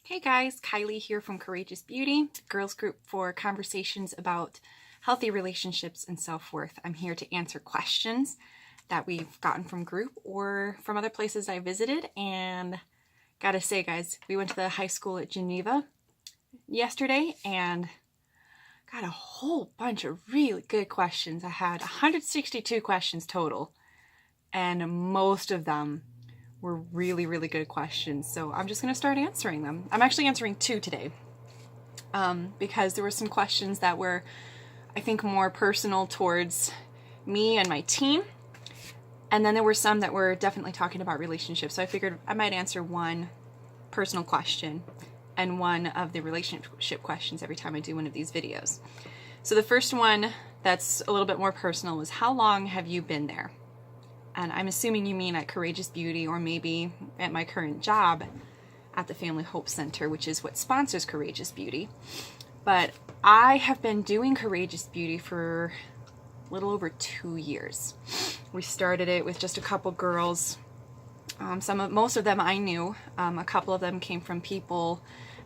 Hey guys, Kylie here from Courageous Beauty, girls group for conversations about healthy relationships and self-worth. I'm here to answer questions that we've gotten from group or from other places I visited. And gotta say guys, we went to the high school at Geneva yesterday and got a whole bunch of really good questions. I had 162 questions total, and most of them were really, really good questions. So I'm just going to start answering them. I'm actually answering two today because there were some questions that were, I think, more personal towards me and my team. And then there were some that were definitely talking about relationships. So I figured I might answer one personal question and one of the relationship questions every time I do one of these videos. So the first one that's a little bit more personal was, how long have you been there? And I'm assuming you mean at Courageous Beauty, or maybe at my current job at the Family Hope Center, which is what sponsors Courageous Beauty. But I have been doing Courageous Beauty for a little over 2 years. We started it with just a couple girls. Most of them I knew. A couple of them came from people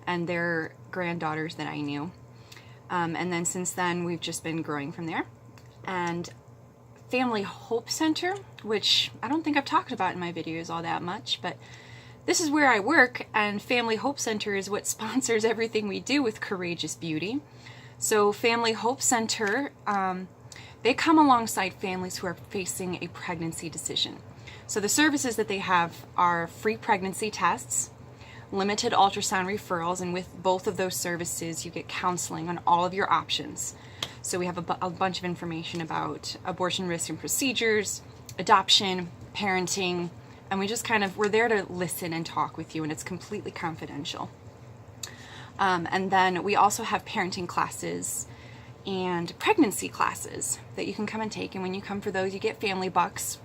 and their granddaughters that I knew. And then since then, we've just been growing from there. And Family Hope Center, which I don't think I've talked about in my videos all that much, but this is where I work, and Family Hope Center is what sponsors everything we do with Courageous Beauty. So Family Hope Center, they come alongside families who are facing a pregnancy decision. So the services that they have are free pregnancy tests, limited ultrasound referrals, and with both of those services you get counseling on all of your options. So we have a bunch of information about abortion risks and procedures, adoption, parenting, and we're there to listen and talk with you, and it's completely confidential. And then we also have parenting classes and pregnancy classes that you can come and take, and when you come for those, you get family bucks.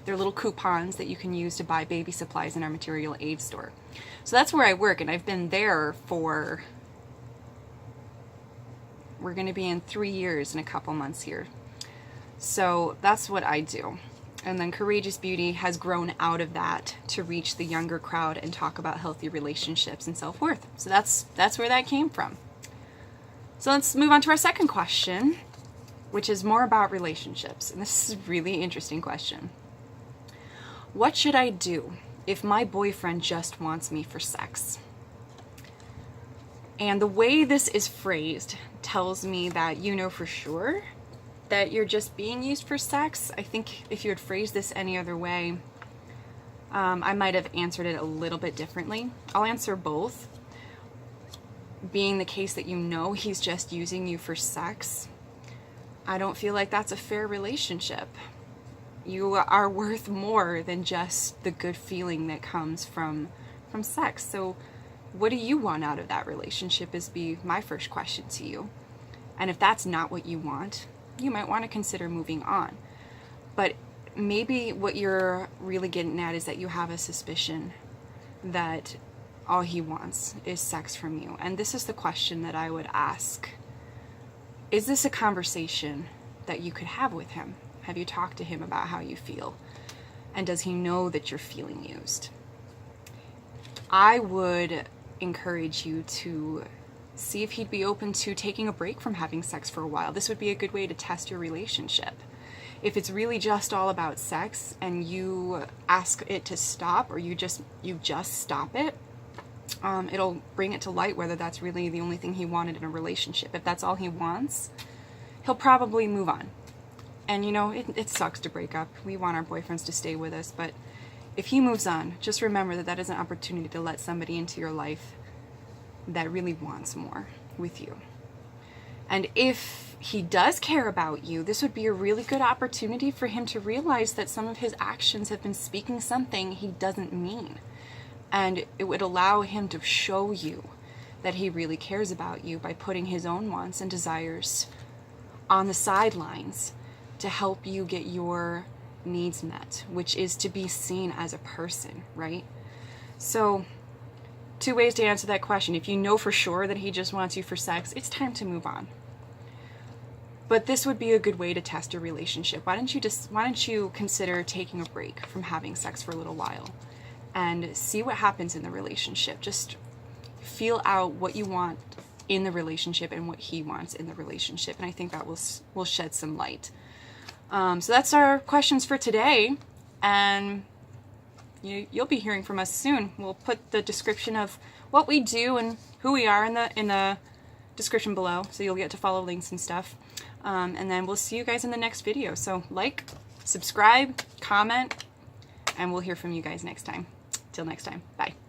They're little coupons that you can use to buy baby supplies in our material aid store. So that's where I work, and I've been there for, we're going to be in 3 years in a couple months here. So that's what I do. And then Courageous Beauty has grown out of that to reach the younger crowd and talk about healthy relationships and self-worth. So that's where that came from. So let's move on to our second question, which is more about relationships. And this is a really interesting question. What should I do if my boyfriend just wants me for sex? And the way this is phrased tells me that you know for sure that you're just being used for sex. I think if you had phrased this any other way, I might have answered it a little bit differently. I'll answer both. Being the case that you know he's just using you for sex, I don't feel like that's a fair relationship. You are worth more than just the good feeling that comes from sex. So what do you want out of that relationship is be my first question to you. And if that's not what you want, you might want to consider moving on. But maybe what you're really getting at is that you have a suspicion that all he wants is sex from you. And this is the question that I would ask. Is this a conversation that you could have with him? Have you talked to him about how you feel? And does he know that you're feeling used? I would encourage you to see if he'd be open to taking a break from having sex for a while. This would be a good way to test your relationship. If it's really just all about sex and you ask it to stop, or you just stop it, it'll bring it to light whether that's really the only thing he wanted in a relationship. If that's all he wants, he'll probably move on. And you know, it sucks to break up. We want our boyfriends to stay with us, but if he moves on, just remember that that is an opportunity to let somebody into your life that really wants more with you. And if he does care about you, this would be a really good opportunity for him to realize that some of his actions have been speaking something he doesn't mean. And it would allow him to show you that he really cares about you by putting his own wants and desires on the sidelines to help you get your needs met, which is to be seen as a person, right? So, two ways to answer that question. If you know for sure that he just wants you for sex, it's time to move on. But this would be a good way to test your relationship. Why don't you consider taking a break from having sex for a little while and see what happens in the relationship? Just feel out what you want in the relationship and what he wants in the relationship. And I think that will shed some light. So that's our questions for today. And you'll be hearing from us soon. We'll put the description of what we do and who we are in the description below, so you'll get to follow links and stuff. And then we'll see you guys in the next video. So like, subscribe, comment, and we'll hear from you guys next time. Till next time. Bye.